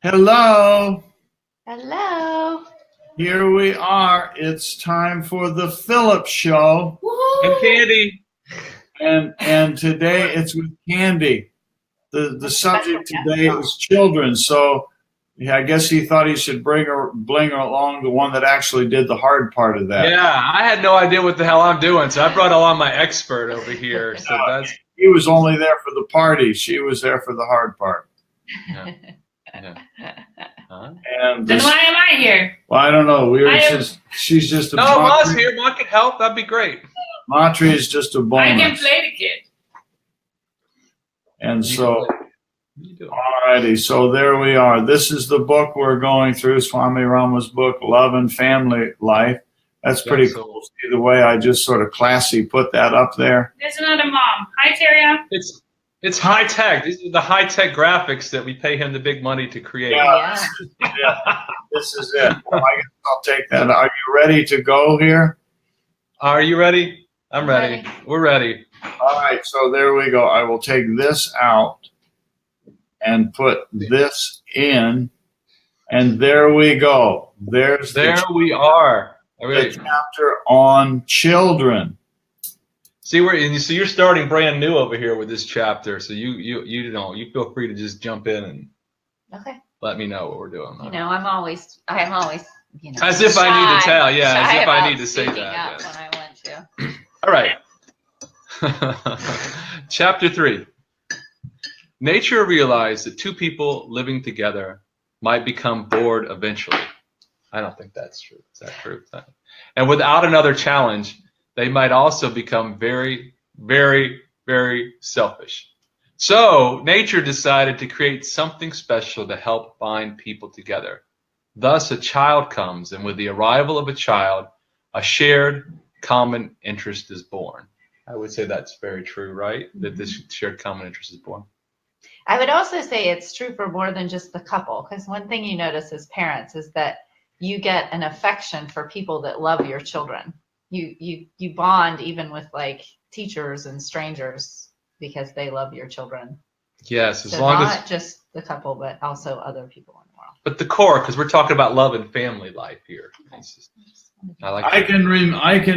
Hello, Hello. here we are. It's time for the Phillip Show, And Candy. and today it's with Candy. The subject today is children. So yeah, I guess he thought he should bring her along, the one that actually did the hard part of that. Yeah, I had no idea what the hell I'm doing, so I brought along my expert over here. So that's He was only there for the party. She was there for the hard part. yeah. Huh? And Then why am I here? well, I don't know. She's just a No, Ma's here. Ma could help. That'd be great. Matri is just a bonus. I can play the kid. And so, alrighty, so there we are. This is the book we're going through, Swami Rama's book, Love and Family Life. That's pretty cool. See the way I just sort of classy put that up there? There's another mom. Hi, Teria. It's high tech. These are the high tech graphics that we pay him the big money to create. Yeah. This is it. Well, I guess I'll take that. Are you ready to go here? Are you ready? I'm ready. We're ready. All right, so there we go. I will take this out and put this in, and there we go. There we are. The chapter on children. See so you're starting brand new over here with this chapter. So you feel free to just jump in and let me know what we're doing. I'm always as if I need to tell, yeah, as if I need to say that. Yes. When I want to. All right. Chapter 3. Nature realized that two people living together might become bored eventually. I don't think that's true. Is that true? And without another challenge, they might also become very, very, very selfish. So nature decided to create something special to help bind people together. Thus, a child comes, and with the arrival of a child, a shared common interest is born. I would say that's very true, right? That this shared common interest is born. I would also say it's true for more than just the couple, because one thing you notice as parents is that you get an affection for people that love your children. You bond even with like teachers and strangers because they love your children. Yes, as so long not as just the couple, but also other people in the world. But the core, because we're talking about love and family life here. I can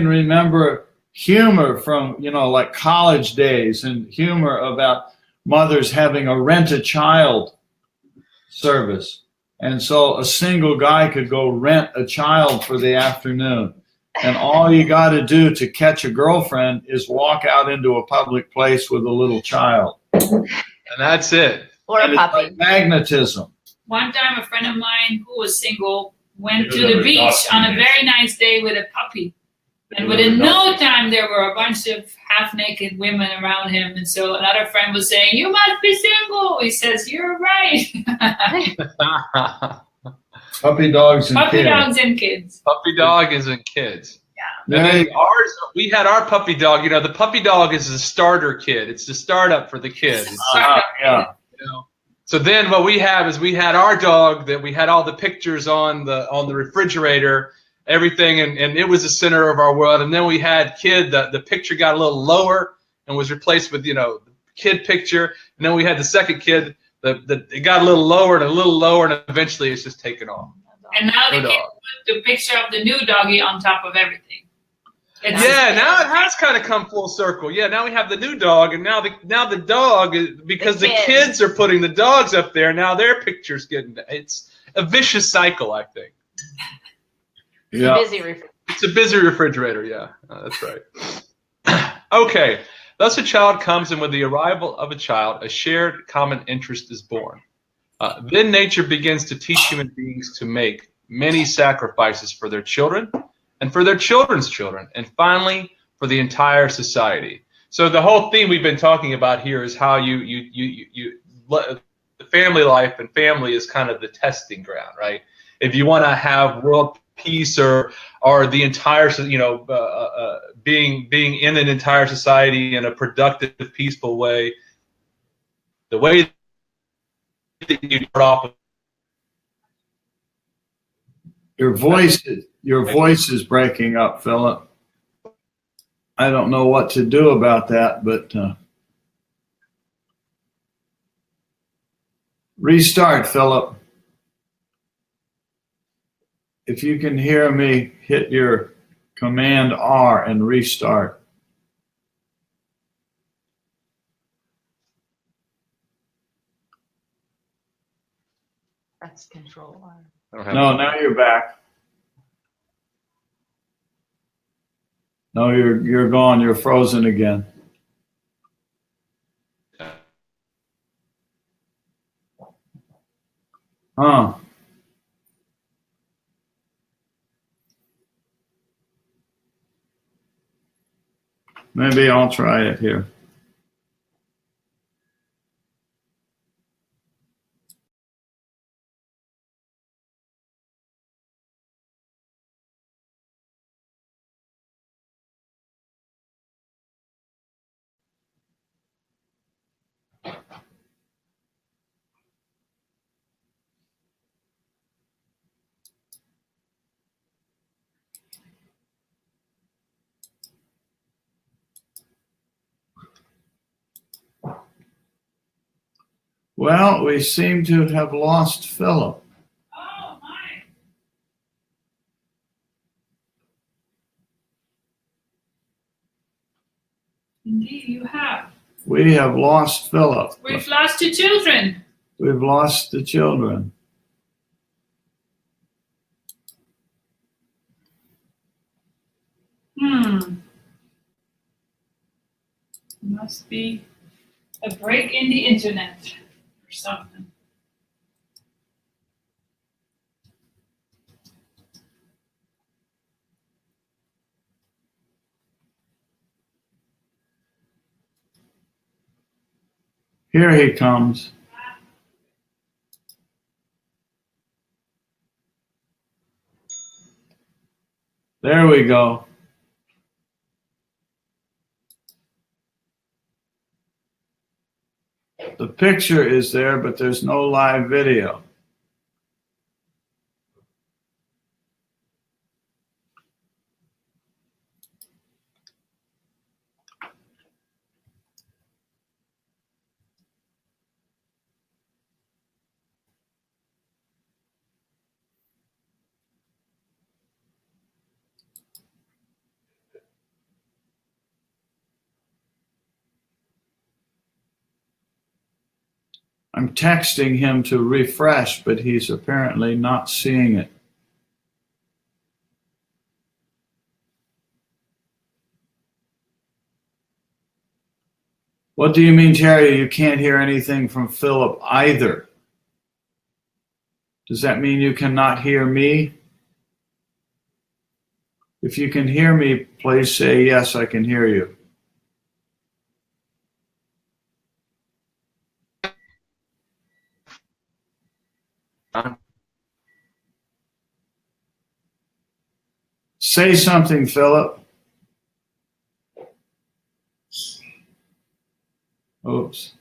remember humor from like college days, and humor about mothers having a rent-a-child service, and so a single guy could go rent a child for the afternoon, and all you got to do to catch a girlfriend is walk out into a public place with a little child, and that's it. Or a puppy. It's like magnetism. One time, a friend of mine who was single went to the beach on a very nice day with a puppy. And within no time, there were a bunch of half-naked women around him. And so another friend was saying, "You must be single." He says, "You're right." Puppy dogs and Puppy kids. dogs and kids. Puppy dog is in kids. Yeah. And then we had our puppy dog. The puppy dog is a starter kid. It's the startup for the kids. Yeah. So then what we have is we had our dog that we had all the pictures on the refrigerator, everything, and it was the center of our world. And then we had kid, the picture got a little lower and was replaced with, the kid picture. And then we had the second kid, it got a little lower and eventually it's just taken off. And now they can put the picture of the new doggy on top of everything. Now it has kind of come full circle. Yeah, now we have the new dog, and now the dog, because the kids are putting the dogs up there, now their picture's it's a vicious cycle, I think. Yeah. It's a busy refrigerator, yeah. That's right. Okay, thus a child comes, and with the arrival of a child, a shared common interest is born. Then nature begins to teach human beings to make many sacrifices for their children, and for their children's children, and finally for the entire society. So the whole theme we've been talking about here is how the family life and family is kind of the testing ground, right? If you want to have world peace or the entire, being in an entire society in a productive, peaceful way, the way that you start off. Your voice is breaking up, Philip. I don't know what to do about that, but restart, Philip. if you can hear me, hit your Command R and restart. That's Control R. No, now you're back. No, you're gone. You're frozen again. Huh. Maybe I'll try it here. Well, we seem to have lost Philip. Oh, my. Indeed, you have. We have lost Philip. We've lost 2 children. We've lost the children. Must be a break in the internet or something. Here he comes. There we go. The picture is there, but there's no live video. I'm texting him to refresh, but he's apparently not seeing it. What do you mean, Terry? You can't hear anything from Philip either. Does that mean you cannot hear me? If you can hear me, please say yes, I can hear you. Say something, Philip. Oops.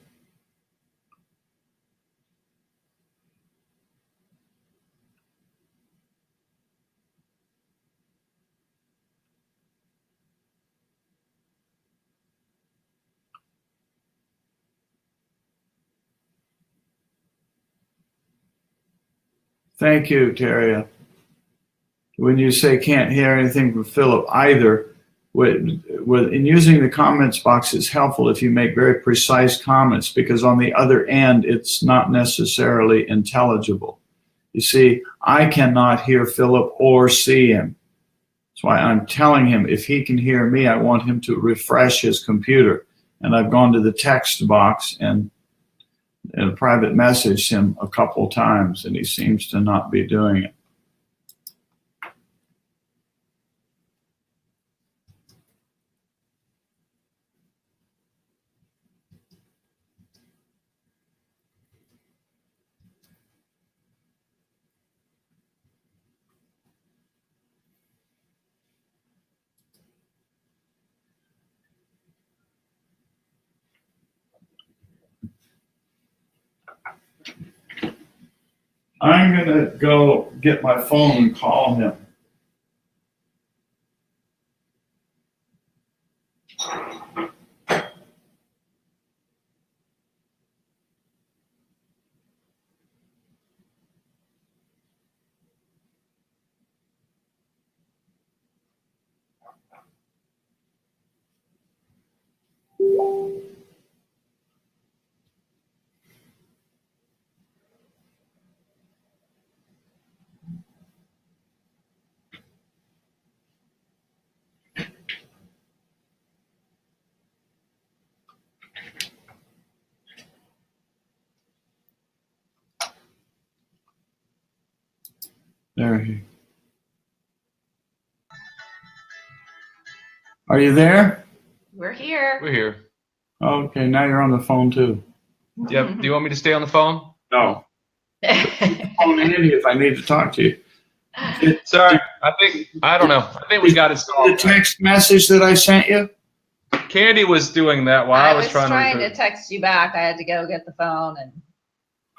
Thank you, Terry. When you say can't hear anything from Philip either, in using the comments box, it's helpful if you make very precise comments, because on the other end, it's not necessarily intelligible. You see, I cannot hear Philip or see him. That's why I'm telling him if he can hear me, I want him to refresh his computer. And I've gone to the text box and private messaged him a couple times, and he seems to not be doing it. I'm going to go get my phone and call him. There he. Are you there? We're here. We're here. Okay, now you're on the phone too. Yep. Do you want me to stay on the phone? No. Phone Andy if I need to talk to you. Sorry, I don't know. I think we got it solved. The text message that I sent you? Candy was doing that while I was trying to text you back. I had to go get the phone and.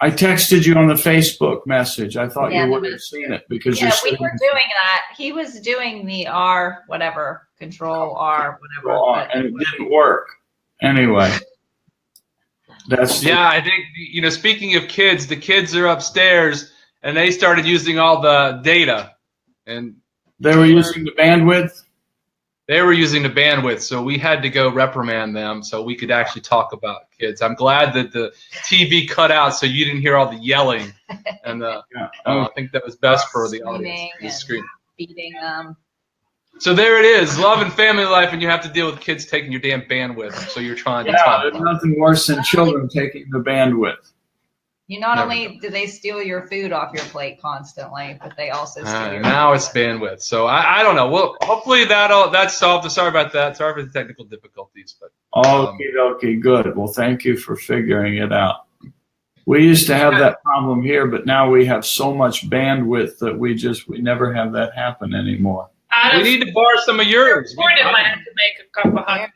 I texted you on the Facebook message. I thought you would have seen it because we were doing that. He was doing the R, whatever, control R, whatever. And it didn't work. Anyway. I think, speaking of kids, the kids are upstairs and they started using all the data. And they were using the bandwidth? They were using the bandwidth, so we had to go reprimand them so we could actually talk about kids. I'm glad that the TV cut out so you didn't hear all the yelling. And I think that was best for the audience. The screen. Beating them. So there it is, love and family life, and you have to deal with kids taking your damn bandwidth. So you're trying to talk. There's nothing worse than children taking the bandwidth. You not only do they steal your food off your plate constantly, but they also steal your now it's bandwidth. So I don't know. Well, hopefully that's solved. Sorry about that. Sorry for the technical difficulties. But okay, good. Well, thank you for figuring it out. We used to have that problem here, but now we have so much bandwidth that we never have that happen anymore. We need to borrow some of yours. I had to make a cup of hot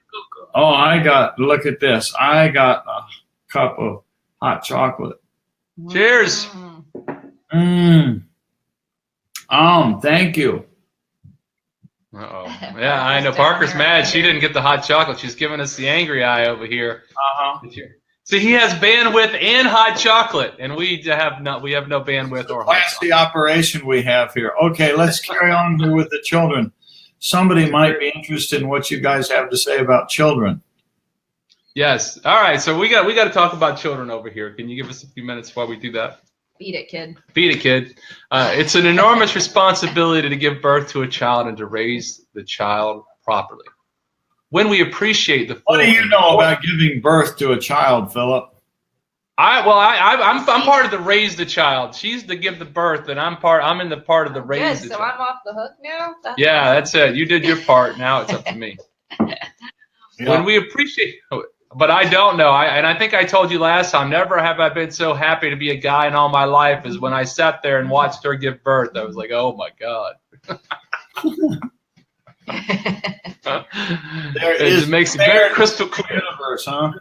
cocoa. Look at this. I got a cup of hot chocolate. Cheers. Thank you. Uh-oh. Yeah, I know. Parker's mad. She didn't get the hot chocolate. She's giving us the angry eye over here. See, he has bandwidth and hot chocolate, and we have no bandwidth or hot chocolate. That's the operation we have here. Okay, let's carry on here with the children. Somebody might be interested in what you guys have to say about children. Yes. All right. So we got to talk about children over here. Can you give us a few minutes while we do that? Beat it, kid. Beat it, kid. It's an enormous responsibility to give birth to a child and to raise the child properly. When we appreciate the full. What do you know about giving birth to a child, Philip? I'm part of the raise the child. She's the give the birth, and I'm in the part of the raise the child. So I'm off the hook now? That's it. You did your part. Now it's up to me. When we appreciate. But I don't know. And I think I told you last time, never have I been so happy to be a guy in all my life as when I sat there and watched her give birth. I was like, oh, my God. It makes it very crystal clear. Universe, huh?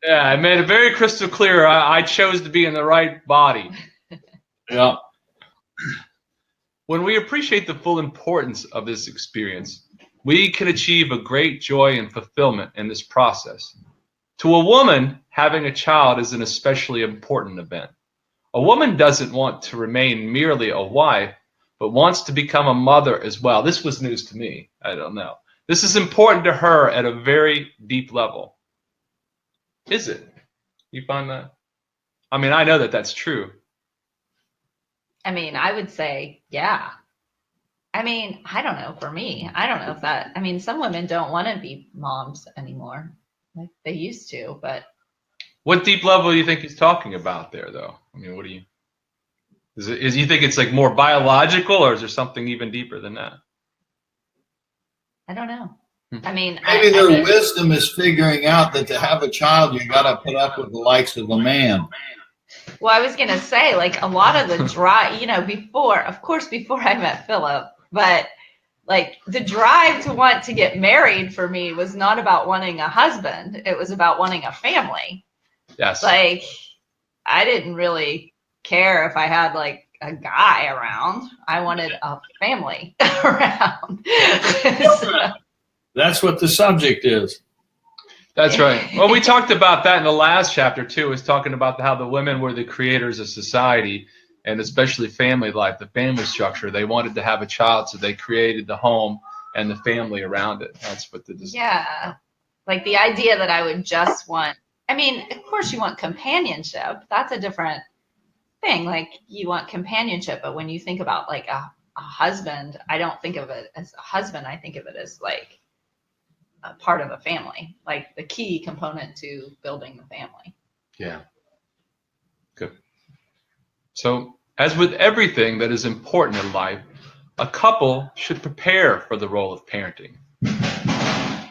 Yeah, it made it very crystal clear. I chose to be in the right body. Yeah. When we appreciate the full importance of this experience, we can achieve a great joy and fulfillment in this process. To a woman, having a child is an especially important event. A woman doesn't want to remain merely a wife, but wants to become a mother as well. This was news to me. I don't know. This is important to her at a very deep level. Is it? You find that? I mean, I know that that's true. I mean, I would say, yeah. I mean, I don't know. For me, I don't know if that. I mean, some women don't want to be moms anymore, like they used to. But what deep level do you think he's talking about there, though? I mean, what do you? Is you think it's like more biological, or is there something even deeper than that? I don't know. I mean, maybe their wisdom is figuring out that to have a child, you got to put up with the likes of a man. Well, I was going to say, like, a lot of the drive, before I met Philip, but like the drive to want to get married for me was not about wanting a husband. It was about wanting a family. Yes. Like, I didn't really care if I had like a guy around. I wanted a family around. That's what the subject is. That's right. Well, we talked about that in the last chapter too. Was talking about how the women were the creators of society, and especially family life, the family structure. They wanted to have a child, so they created the home and the family around it. That's what the yeah. Like the idea that I would just want, I mean, of course you want companionship. That's a different thing. Like you want companionship, but when you think about like a husband, I don't think of it as a husband. I think of it as like a part of a family, like the key component to building the family. Yeah. Good. So as with everything that is important in life, a couple should prepare for the role of parenting.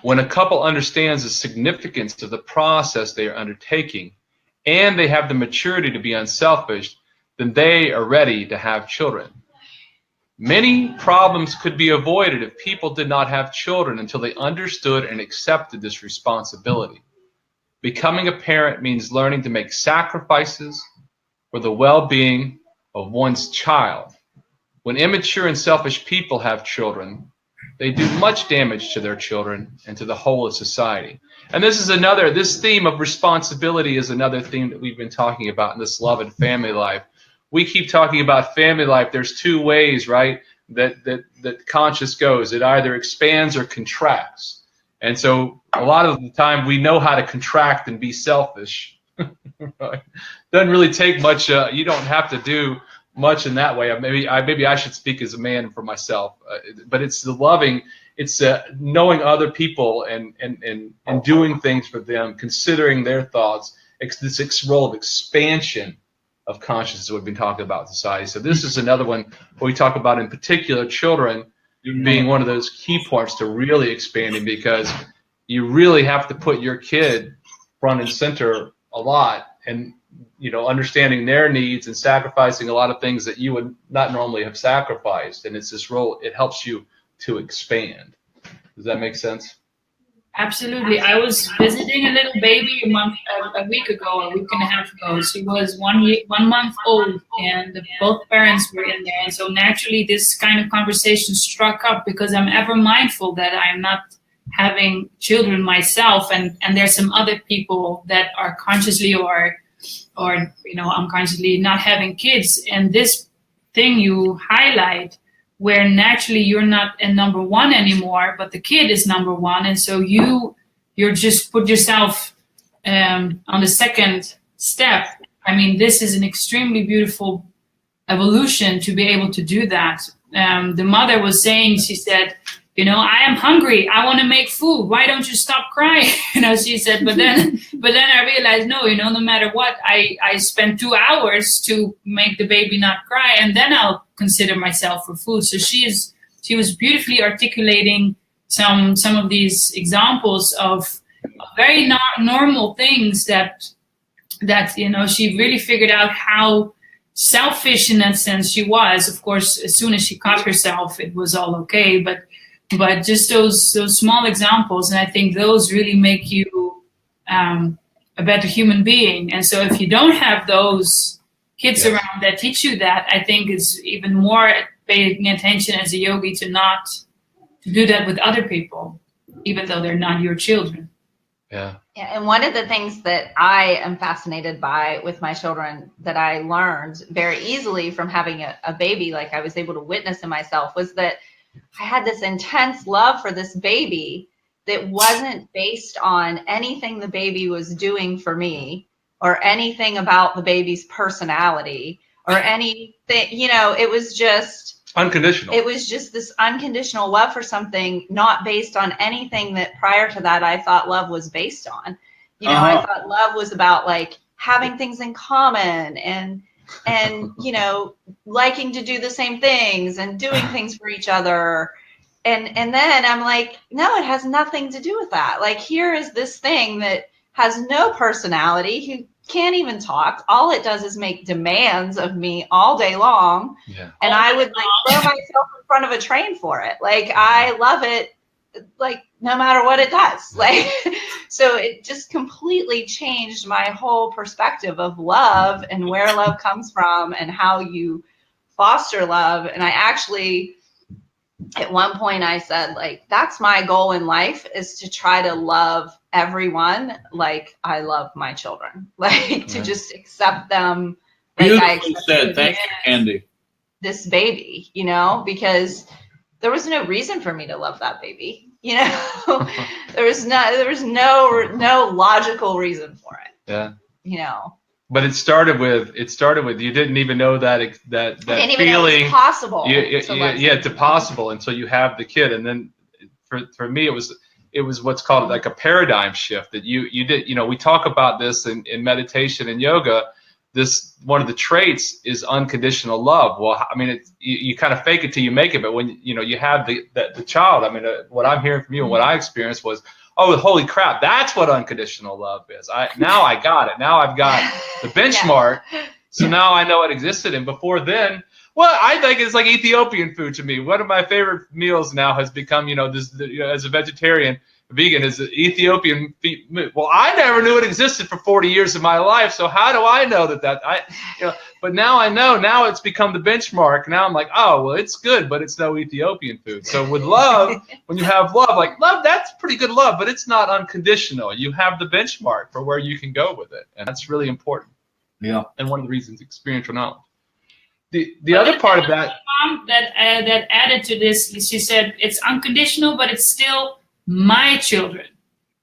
When a couple understands the significance of the process they are undertaking and they have the maturity to be unselfish, then they are ready to have children. Many problems could be avoided if people did not have children until they understood and accepted this responsibility. Becoming a parent means learning to make sacrifices for the well-being of one's child. When immature and selfish people have children, they do much damage to their children and to the whole of society. And this theme of responsibility is another theme that we've been talking about in this love and family life. We keep talking about family life. There's two ways, right, that conscious goes. It either expands or contracts. And so a lot of the time we know how to contract and be selfish. Right? Doesn't really take much. You don't have to do much in that way. Maybe I should speak as a man for myself. But it's the loving. It's knowing other people and doing things for them, considering their thoughts. This role of expansion of consciousness that we've been talking about in society. So this is another one where we talk about, in particular, children being one of those key points to really expanding, because you really have to put your kid front and center a lot, and understanding their needs and sacrificing a lot of things that you would not normally have sacrificed. And it's this role, it helps you to expand. Does that make sense? Absolutely. I was visiting a little baby a week and a half ago. She was 1 month old, and both parents were in there. And so naturally, this kind of conversation struck up, because I'm ever mindful that I'm not having children myself, and there's some other people that are consciously or unconsciously not having kids. And this thing you highlight, where naturally you're not a number one anymore, but the kid is number one. And so you're just put yourself on the second step. I mean, this is an extremely beautiful evolution to be able to do that. The mother was saying, she said, I am hungry. I want to make food. Why don't you stop crying? She said, but then I realized, no matter what, I spend 2 hours to make the baby not cry, and then I'll consider myself for food. So she was beautifully articulating some of these examples of very normal things that she really figured out how selfish in that sense she was. Of course, as soon as she caught herself, it was all okay, but just those small examples, and I think those really make you a better human being. And so if you don't have those kids around that teach you that, I think it's even more paying attention as a yogi to do that with other people, even though they're not your children. Yeah, and one of the things that I am fascinated by with my children that I learned very easily from having a baby, like I was able to witness in myself, was that I had this intense love for this baby that wasn't based on anything the baby was doing for me or anything about the baby's personality or anything, it was just unconditional. It was just this unconditional love for something, not based on anything that prior to that I thought love was based on. I thought love was about like having things in common and liking to do the same things and doing things for each other. And then I'm like, no, it has nothing to do with that. Like, here is this thing that has no personality, who can't even talk. All it does is make demands of me all day long. Yeah. And I would like throw myself in front of a train for it. Like, I love it, like, no matter what it does. Like, so it just completely changed my whole perspective of love and where love comes from and how you foster love. And I actually, at one point I said, like, that's my goal in life, is to try to love everyone like I love my children, like to just accept them. Like Beautifully said. Thank you, Andy. This baby, because there was no reason for me to love that baby. You know, there was no logical reason for it. Yeah. You know. But it started with you didn't even know that didn't even feeling know it was possible. to possible until you have the kid. And then for me it was what's called like a paradigm shift that you did. You know, we talk about this in meditation and yoga. This one of the traits is unconditional love. Well, I mean, you kind of fake it till you make it. But when you have the child, I mean, what I'm hearing from you and what I experienced was, oh, holy crap, that's what unconditional love is. Now I got it. Now I've got the benchmark. So now I know it existed. And before then, well, I think it's like Ethiopian food to me. One of my favorite meals now has become, as a vegetarian, vegan, is Ethiopian. Well, I never knew it existed for 40 years of my life. So how do I know but now I know. Now it's become the benchmark. Now I'm like, oh, well, it's good, but it's no Ethiopian food. So with love, when you have love, that's pretty good love, but it's not unconditional. You have the benchmark for where you can go with it, and that's really important. Yeah. And one of the reasons experiential knowledge. The other part of that that added to this, she said it's unconditional, but it's still my children.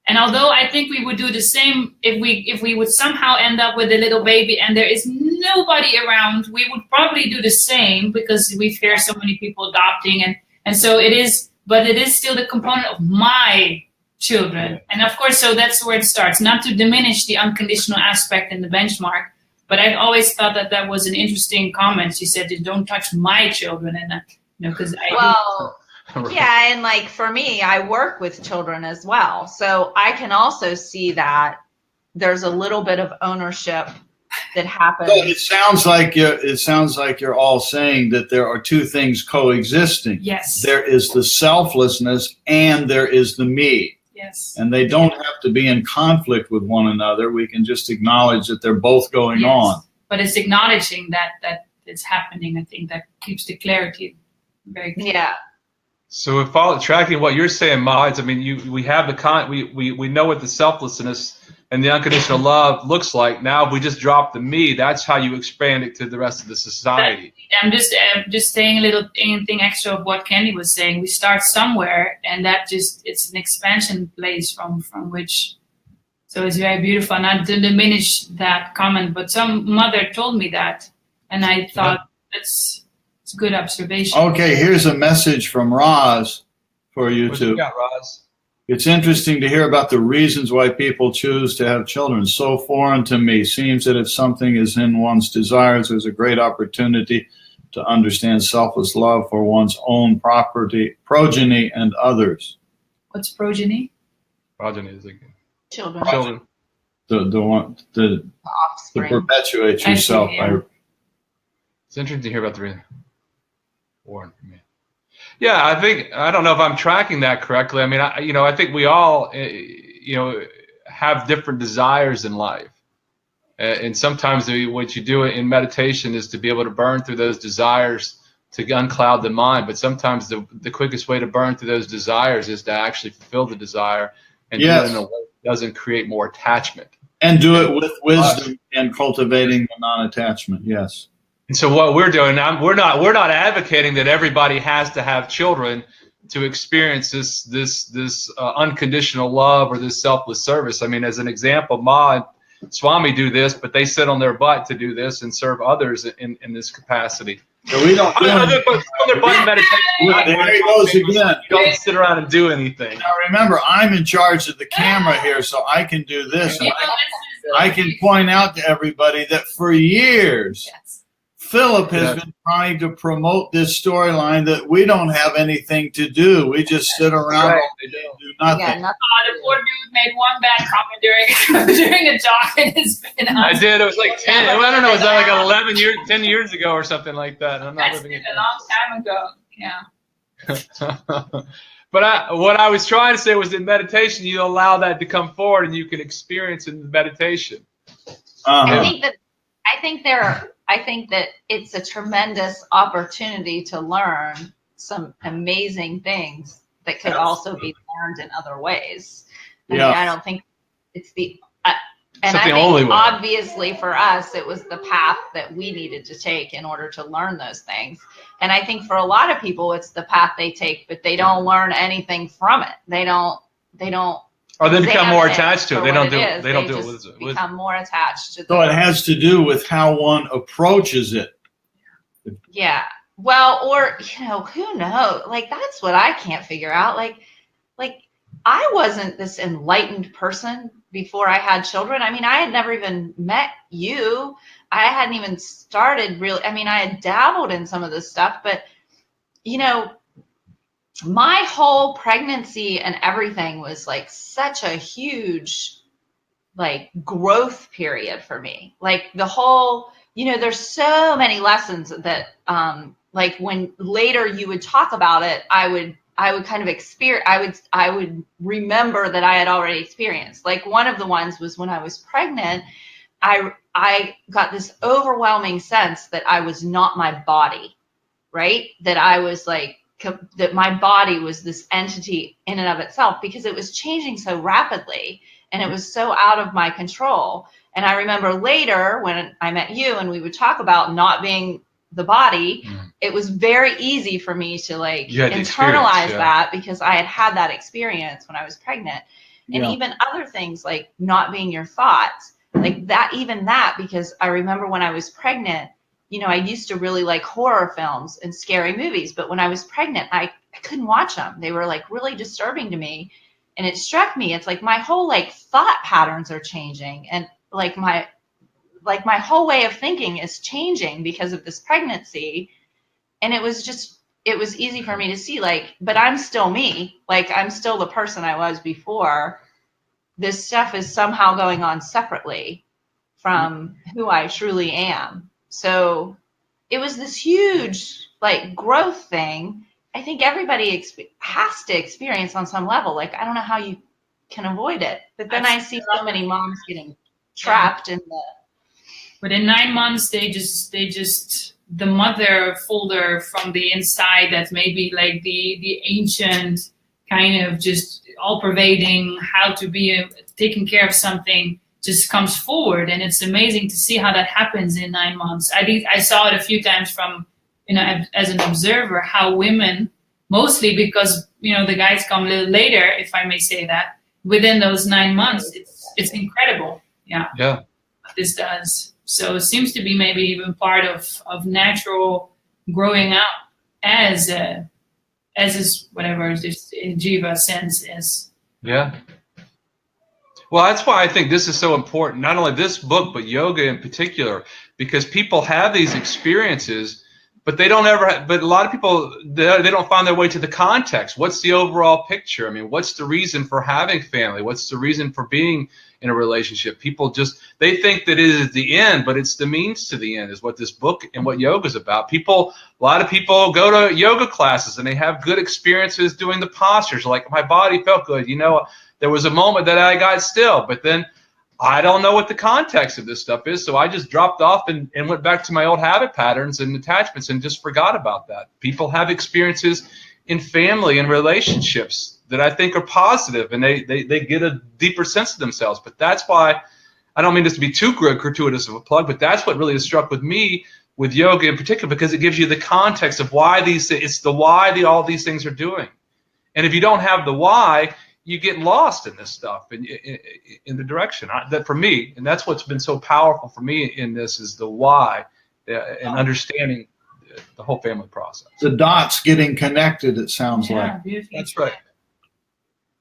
And although I think we would do the same if we would somehow end up with a little baby and there is nobody around, we would probably do the same because we hear so many people adopting, and so it is. But it is still the component of my children, and of course, so that's where it starts. Not to diminish the unconditional aspect in the benchmark, but I've always thought that was an interesting comment. She said, "Don't touch my children," and because Yeah, and like for me, I work with children as well. So I can also see that there's a little bit of ownership that happens. So it sounds like you're all saying that there are two things coexisting. Yes. There is the selflessness and there is the me. Yes. And they don't have to be in conflict with one another. We can just acknowledge that they're both going on. But it's acknowledging that it's happening. I think that keeps the clarity very clear. Yeah. So tracking what you're saying, Mads, I mean, we have we know what the selflessness and the unconditional love looks like. Now, if we just drop the me, that's how you expand it to the rest of the society. I'm just saying anything extra of what Candy was saying. We start somewhere, and it's an expansion place from which. So it's very beautiful. Not to diminish that comment, but some mother told me that, and I thought it's a good observation. Okay, here's a message from Roz for you What two. you got, Roz? It's interesting to hear about the reasons why people choose to have children. So foreign to me. Seems that if something is in one's desires, there's a great opportunity to understand selfless love for one's own progeny, and others. What's progeny? Progeny is like Children. The one to Offspring. perpetuate yourself. It's interesting to hear about the reason. Foreign for me. Yeah, I don't know if I'm tracking that correctly. I mean, I think we all, have different desires in life. And sometimes what you do in meditation is to be able to burn through those desires to uncloud the mind. But sometimes the quickest way to burn through those desires is to actually fulfill the desire and do it in a way that doesn't create more attachment. And do it with wisdom and cultivating the non-attachment. Yes. And so what we're doing now, we're not advocating that everybody has to have children to experience this unconditional love or this selfless service. I mean, as an example, Ma and Swami do this, but they sit on their butt to do this and serve others in this capacity. So we don't. Their butt meditation. There he goes again. Don't sit around and do anything. Now remember, I'm in charge of the camera here, so I can do this. And I can point out to everybody that for years. Philip has been trying to promote this storyline that we don't have anything to do. We just sit around and do nothing. The poor dude made one bad comment during a talk, and it's been. I did. It was like 10. I don't know. Was that like 10 years ago or something like that? I'm not That's living a long time ago. Yeah. But what I was trying to say was in meditation, you allow that to come forward, and you can experience it in the meditation. I think that it's a tremendous opportunity to learn some amazing things that could also be learned in other ways. I mean, I don't think it's And Something I think only way. obviously for us, it was the path that we needed to take in order to learn those things. And I think for a lot of people, it's the path they take, but they don't learn anything from it. They don't. Or they become more examine attached to it. They don't do it. They don't do it just with become more attached to. So it has to do with how one approaches it. Yeah. Well, or who knows? Like that's what I can't figure out. Like I wasn't this enlightened person before I had children. I mean, I had never even met you. I hadn't even started really. I mean, I had dabbled in some of this stuff, but my whole pregnancy and everything was like such a huge like growth period for me. Like the whole, there's so many lessons that like when later you would talk about it, I would kind of experience, I would remember that I had already experienced. Like one of the ones was when I was pregnant, I got this overwhelming sense that I was not my body, right? That I was like, that my body was this entity in and of itself because it was changing so rapidly and it was so out of my control. And I remember later when I met you and we would talk about not being the body, it was very easy for me to like internalize that because I had that experience when I was pregnant. And even other things like not being your thoughts, like that, even that, because I remember when I was pregnant, I used to really like horror films and scary movies, but when I was pregnant, I couldn't watch them. They were like really disturbing to me. And it struck me, it's like my whole like thought patterns are changing. And like my whole way of thinking is changing because of this pregnancy. And it was easy for me to see like, but I'm still me. Like I'm still the person I was before. This stuff is somehow going on separately from who I truly am. So it was this huge like growth thing. I think everybody has to experience on some level. Like, I don't know how you can avoid it. But then I see so many moms getting trapped in the. Within 9 months, they just the mother folder from the inside that's maybe like the ancient kind of just all pervading how to be taking care of something just comes forward, and it's amazing to see how that happens in 9 months. I saw it a few times from as an observer how women, mostly because the guys come a little later, if I may say that, within those 9 months, it's incredible. Yeah. What this does. So it seems to be maybe even part of natural growing up as is whatever this Jiva sense is. Yeah. Well, that's why I think this is so important, not only this book, but yoga in particular, because people have these experiences, but they don't ever, but a lot of people, they don't find their way to the context. What's the overall picture? I mean, what's the reason for having family? What's the reason for being in a relationship? People they think that it is the end, but it's the means to the end is what this book and what yoga is about. A lot of people go to yoga classes and they have good experiences doing the postures, like my body felt good. There was a moment that I got still, but then I don't know what the context of this stuff is, so I just dropped off and went back to my old habit patterns and attachments and just forgot about that. People have experiences in family and relationships that I think are positive, and they get a deeper sense of themselves. But that's why, I don't mean this to be too gratuitous of a plug, but that's what really has struck with me with yoga in particular, because it gives you the context of why all these things are doing. And if you don't have the why, you get lost in this stuff in the direction that for me, and that's what's been so powerful for me in this is the why and understanding the whole family process. The dots getting connected, it sounds like. Beautiful. That's right.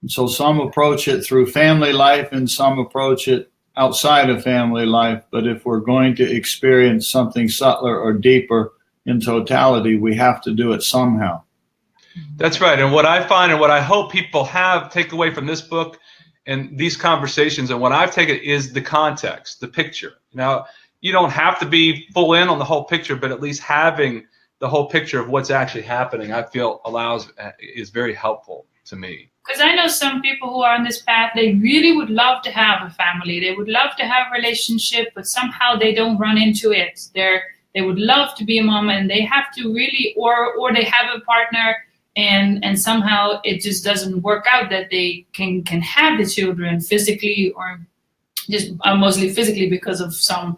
And so some approach it through family life and some approach it outside of family life. But if we're going to experience something subtler or deeper in totality, we have to do it somehow. That's right. And what I find and what I hope people take away from this book and these conversations and what I've taken is the context, the picture. Now, you don't have to be full in on the whole picture, but at least having the whole picture of what's actually happening, I feel is very helpful to me. Because I know some people who are on this path, they really would love to have a family. They would love to have a relationship, but somehow they don't run into it. They would love to be a mom, and they have to really, or they have a partner, and somehow it just doesn't work out that they can have the children physically or just mostly physically because of some.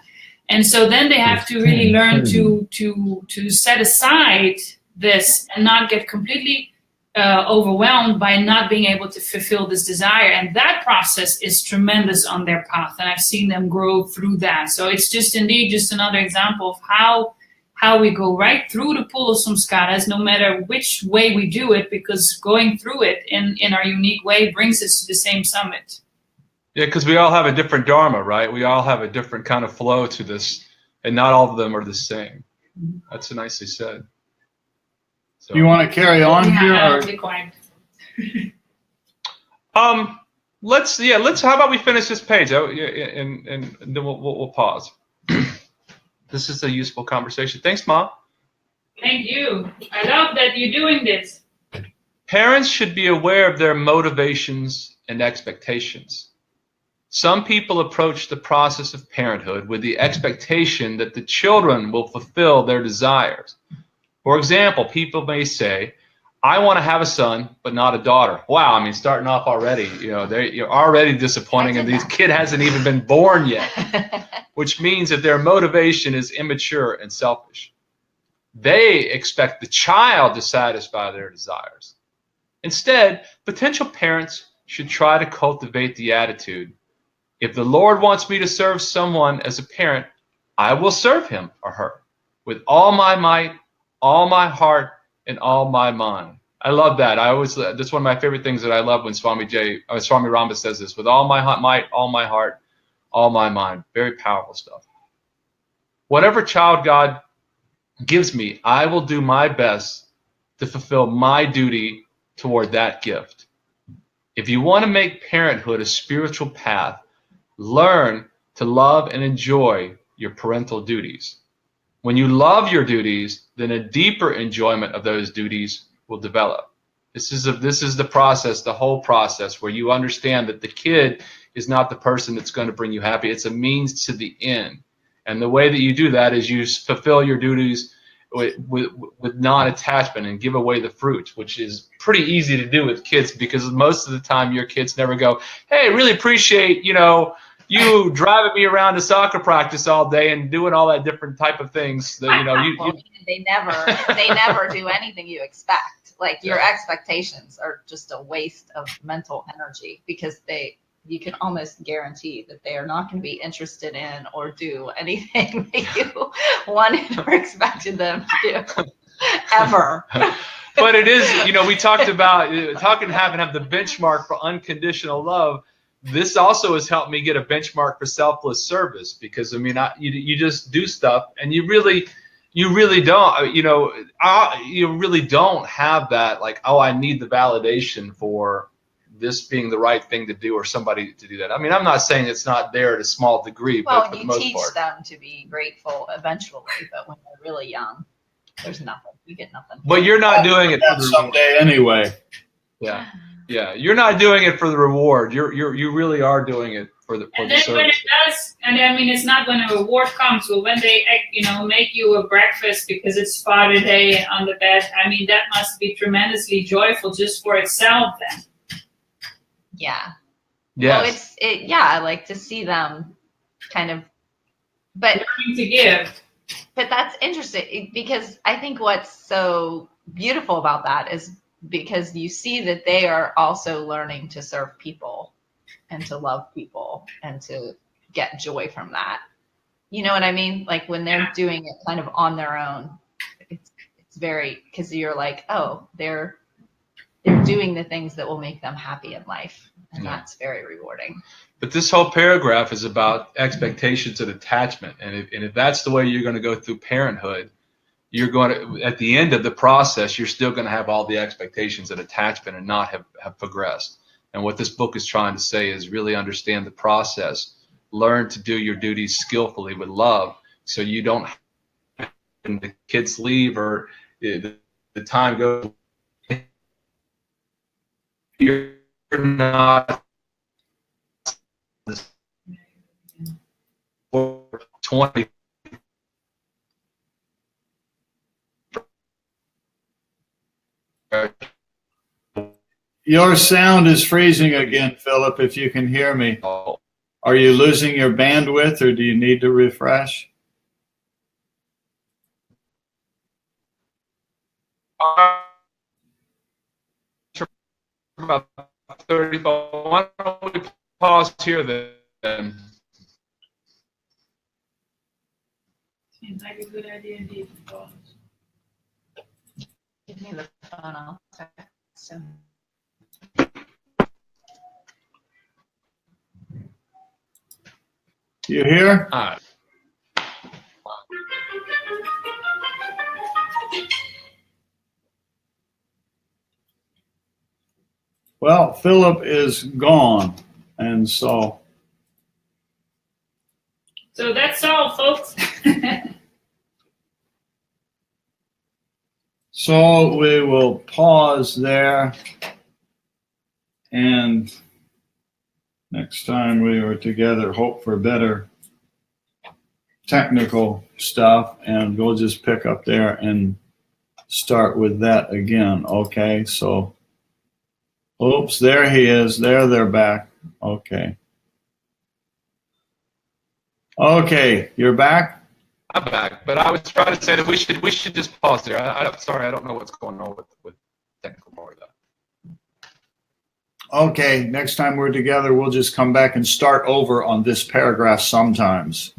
And so then they have to really learn to set aside this and not get completely overwhelmed by not being able to fulfill this desire. And that process is tremendous on their path. And I've seen them grow through that. So it's just indeed just another example of how we go right through the pool of samskaras, no matter which way we do it, because going through it in our unique way brings us to the same summit. Yeah, because we all have a different dharma, right? We all have a different kind of flow to this, and not all of them are the same. That's nicely said. So, you want to carry on here? I'll be quiet. Let's. How about we finish this page? And then we'll pause. This is a useful conversation. Thanks, Mom. Thank you. I love that you're doing this. Parents should be aware of their motivations and expectations. Some people approach the process of parenthood with the expectation that the children will fulfill their desires. For example, people may say, I want to have a son, but not a daughter. Wow, I mean, starting off already, you're already disappointing, and this kid hasn't even been born yet, which means that their motivation is immature and selfish. They expect the child to satisfy their desires. Instead, potential parents should try to cultivate the attitude, if the Lord wants me to serve someone as a parent, I will serve him or her with all my might, all my heart, and all my mind. I love that. That's one of my favorite things that I love when Swami Rama says this, with all my might, all my heart, all my mind. Very powerful stuff. Whatever child God gives me, I will do my best to fulfill my duty toward that gift. If you want to make parenthood a spiritual path, learn to love and enjoy your parental duties. When you love your duties, then a deeper enjoyment of those duties will develop. This is the process, the whole process, where you understand that the kid is not the person that's going to bring you happy. It's a means to the end. And the way that you do that is you fulfill your duties with non-attachment and give away the fruit, which is pretty easy to do with kids, because most of the time your kids never go, hey, really appreciate, you driving me around to soccer practice all day and doing all that different type of things that, they never do anything you expect. Like, your expectations are just a waste of mental energy, because you can almost guarantee that they are not going to be interested in or do anything that you wanted or expected them to do ever. But it is, we talked about have the benchmark for unconditional love. This also has helped me get a benchmark for selfless service, because you just do stuff and you really don't, you really don't have that, like, oh, I need the validation for this being the right thing to do or somebody to do that. I mean, I'm not saying it's not there at a small degree, but for the most part. You teach them to be grateful eventually, but when they're really young, there's nothing. You get nothing. But you're not doing it for the someday anyway. Yeah. Yeah, you're not doing it for the reward. You really are doing it for the service. When it does, and I mean, it's not when a reward comes, but when they, make you a breakfast because it's Father Day on the bed. I mean, that must be tremendously joyful just for itself, then. Yeah. Yes. Well, I like to see them kind of, but learning to give. But that's interesting, because I think what's so beautiful about that is because you see that they are also learning to serve people and to love people and to get joy from that. You know what I mean? Like, when they're doing it kind of on their own, it's very, because you're like, oh, they're doing the things that will make them happy in life. And that's very rewarding. But this whole paragraph is about expectations and attachment. And if that's the way you're going to go through parenthood, you're going to, at the end of the process, you're still going to have all the expectations and attachment and not have progressed. And what this book is trying to say is really understand the process. Learn to do your duties skillfully with love, so you don't, when the kids leave or the time goes, you're not 20. Your sound is freezing again, Philip, if you can hear me. Oh. Are you losing your bandwidth, or do you need to refresh? About 30. Why don't we pause here then? Seems like a good idea indeed to pause. Give me the phone. I'll check. So. You here? All right. Well, Philip is gone, and so. So that's all, folks. So we will pause there, and next time we are together, hope for better technical stuff, and we'll just pick up there and start with that again. Okay, so, oops, there he is. They're back. Okay. Okay, you're back? I'm back, but I was trying to say that we should just pause there. Sorry, I don't know what's going on with technical part of that. Okay, next time we're together, we'll just come back and start over on this paragraph sometimes.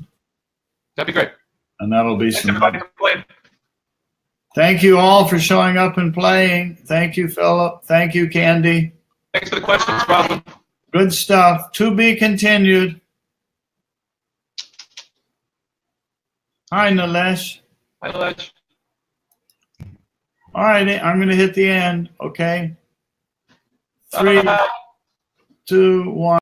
That'd be great. And that'll be Thanks some. everybody for playing. Thank you all for showing up and playing. Thank you, Philip. Thank you, Candy. Thanks for the questions, Roslyn. Good stuff. To be continued. Hi, Nilesh. Hi, Nilesh. All right, I'm going to hit the end. Okay. 3, 2, 1.